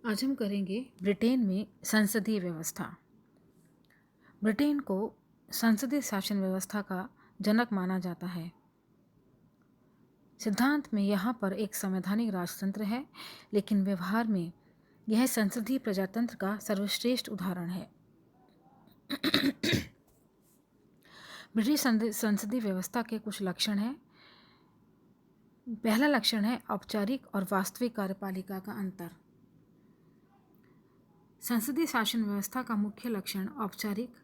आज हम करेंगे ब्रिटेन में संसदीय व्यवस्था। ब्रिटेन को संसदीय शासन व्यवस्था का जनक माना जाता है। सिद्धांत में यहाँ पर एक संवैधानिक राजतंत्र है, लेकिन व्यवहार में यह संसदीय प्रजातंत्र का सर्वश्रेष्ठ उदाहरण है। ब्रिटिश संसदीय व्यवस्था के कुछ लक्षण हैं। पहला लक्षण है औपचारिक और वास्तविक कार्यपालिका का अंतर। संसदीय शासन व्यवस्था का मुख्य लक्षण औपचारिक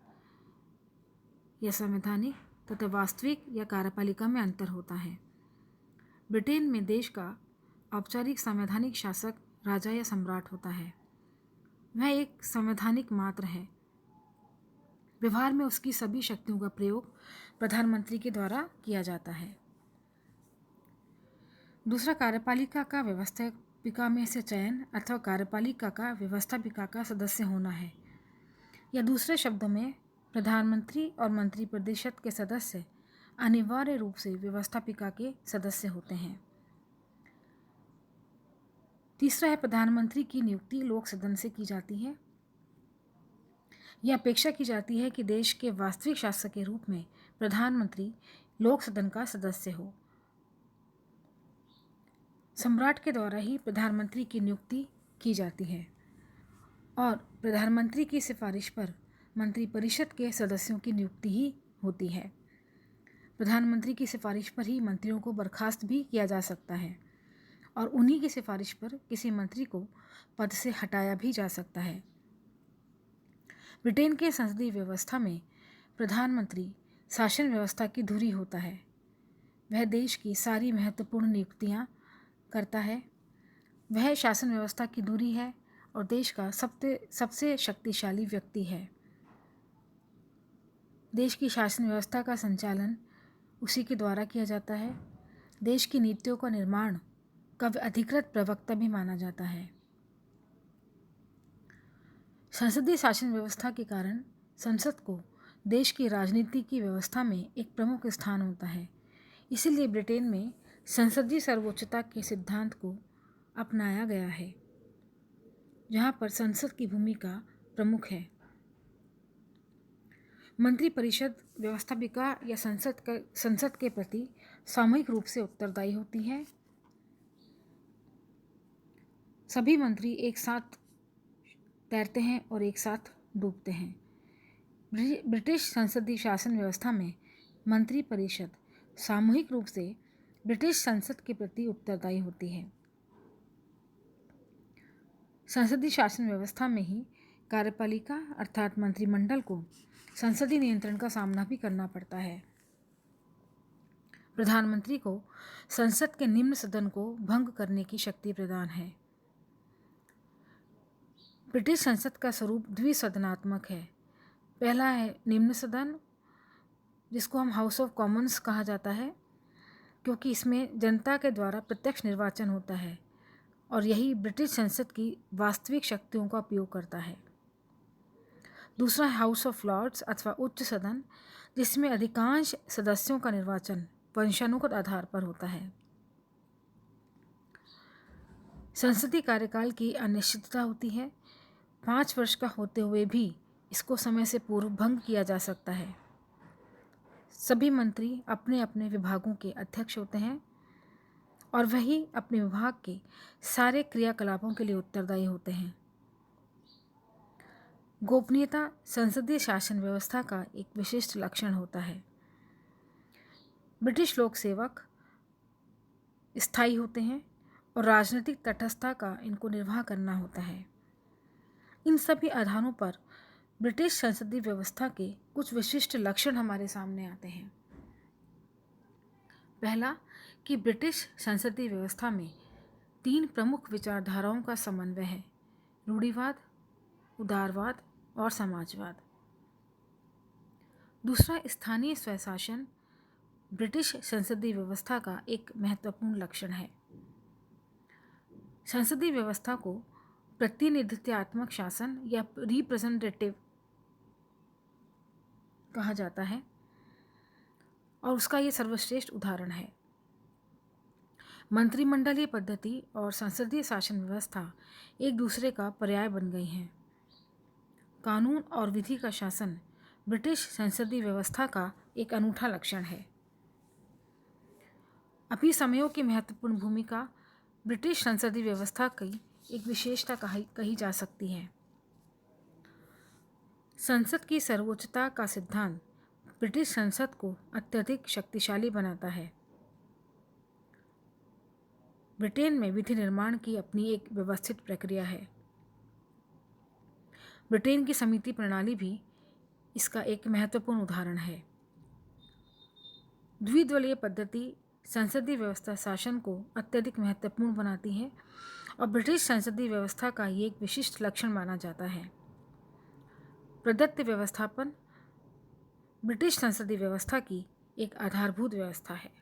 या संवैधानिक तथा वास्तविक या कार्यपालिका में अंतर होता है। ब्रिटेन में देश का औपचारिक संवैधानिक शासक राजा या सम्राट होता है। वह एक संवैधानिक मात्र है। व्यवहार में उसकी सभी शक्तियों का प्रयोग प्रधानमंत्री के द्वारा किया जाता है। दूसरा, कार्यपालिका का व्यवस्थापिका में से चयन अथवा कार्यपालिका का व्यवस्थापिका का सदस्य होना है, या दूसरे शब्दों में प्रधानमंत्री और मंत्रिपरिषद के सदस्य अनिवार्य रूप से व्यवस्थापिका के सदस्य होते हैं। तीसरा है प्रधानमंत्री की नियुक्ति लोक सदन से की जाती है। यह अपेक्षा की जाती है कि देश के वास्तविक शासक के रूप में प्रधानमंत्री लोक सदन का सदस्य हो। सम्राट के द्वारा ही प्रधानमंत्री की नियुक्ति की जाती है और प्रधानमंत्री की सिफारिश पर मंत्रिपरिषद के सदस्यों की नियुक्ति ही होती है। प्रधानमंत्री की सिफारिश पर ही मंत्रियों को बर्खास्त भी किया जा सकता है और उन्हीं की सिफारिश पर किसी मंत्री को पद से हटाया भी जा सकता है। ब्रिटेन के संसदीय व्यवस्था में प्रधानमंत्री शासन व्यवस्था की धुरी होता है। वह देश की सारी महत्वपूर्ण नियुक्तियां करता है। वह शासन व्यवस्था की धुरी है और देश का सबसे शक्तिशाली व्यक्ति है। देश की शासन व्यवस्था का संचालन उसी के द्वारा किया जाता है। देश की नीतियों का निर्माण का अधिकृत प्रवक्ता भी माना जाता है। संसदीय शासन व्यवस्था के कारण संसद को देश की राजनीति की व्यवस्था में एक प्रमुख स्थान होता है। इसीलिए ब्रिटेन में संसदीय सर्वोच्चता के सिद्धांत को अपनाया गया है, जहाँ पर संसद की भूमिका प्रमुख है। मंत्रिपरिषद व्यवस्थापिका या संसद के प्रति सामूहिक रूप से उत्तरदायी होती है। सभी मंत्री एक साथ तैरते हैं और एक साथ डूबते हैं। ब्रिटिश संसदीय शासन व्यवस्था में मंत्रिपरिषद सामूहिक रूप से ब्रिटिश संसद के प्रति उत्तरदायी होती है। संसदीय शासन व्यवस्था में ही कार्यपालिका अर्थात मंत्रिमंडल को संसदीय नियंत्रण का सामना भी करना पड़ता है। प्रधानमंत्री को संसद के निम्न सदन को भंग करने की शक्ति प्रदान है। ब्रिटिश संसद का स्वरूप द्विसदनात्मक है। पहला है निम्न सदन, जिसको हम हाउस ऑफ कॉमन्स कहा जाता है, क्योंकि इसमें जनता के द्वारा प्रत्यक्ष निर्वाचन होता है और यही ब्रिटिश संसद की वास्तविक शक्तियों का उपयोग करता है। दूसरा है हाउस ऑफ लॉर्ड्स अथवा उच्च सदन, जिसमें अधिकांश सदस्यों का निर्वाचन वंशानुगत आधार पर होता है। संसदीय कार्यकाल की अनिश्चितता होती है। 5 वर्ष का होते हुए भी इसको समय से पूर्व भंग किया जा सकता है। सभी मंत्री अपने अपने विभागों के अध्यक्ष होते हैं और वही अपने विभाग के सारे क्रियाकलापों के लिए उत्तरदायी होते हैं। गोपनीयता संसदीय शासन व्यवस्था का एक विशिष्ट लक्षण होता है। ब्रिटिश लोक सेवक स्थायी होते हैं और राजनीतिक तटस्थता का इनको निर्वाह करना होता है। इन सभी आधारों पर ब्रिटिश संसदीय व्यवस्था के कुछ विशिष्ट लक्षण हमारे सामने आते हैं। पहला, कि ब्रिटिश संसदीय व्यवस्था में 3 प्रमुख विचारधाराओं का समन्वय है: रूढ़िवाद, उदारवाद और समाजवाद। दूसरा, स्थानीय स्वशासन ब्रिटिश संसदीय व्यवस्था का एक महत्वपूर्ण लक्षण है। संसदीय व्यवस्था को प्रतिनिधित्वात्मक शासन या रिप्रेजेंटेटिव कहा जाता है और उसका ये सर्वश्रेष्ठ उदाहरण है। मंत्रिमंडलीय पद्धति और संसदीय शासन व्यवस्था एक दूसरे का पर्याय बन गई हैं। कानून और विधि का शासन ब्रिटिश संसदीय व्यवस्था का एक अनूठा लक्षण है। अभिसमयों की महत्वपूर्ण भूमिका ब्रिटिश संसदीय व्यवस्था की एक विशेषता कही जा सकती है। संसद की सर्वोच्चता का सिद्धांत ब्रिटिश संसद को अत्यधिक शक्तिशाली बनाता है। ब्रिटेन में विधि निर्माण की अपनी एक व्यवस्थित प्रक्रिया है। ब्रिटेन की समिति प्रणाली भी इसका एक महत्वपूर्ण उदाहरण है। द्विदलीय पद्धति संसदीय व्यवस्था शासन को अत्यधिक महत्वपूर्ण बनाती है और ब्रिटिश संसदीय व्यवस्था का ये एक विशिष्ट लक्षण माना जाता है। प्रदत्त व्यवस्थापन ब्रिटिश संसदीय व्यवस्था की एक आधारभूत व्यवस्था है।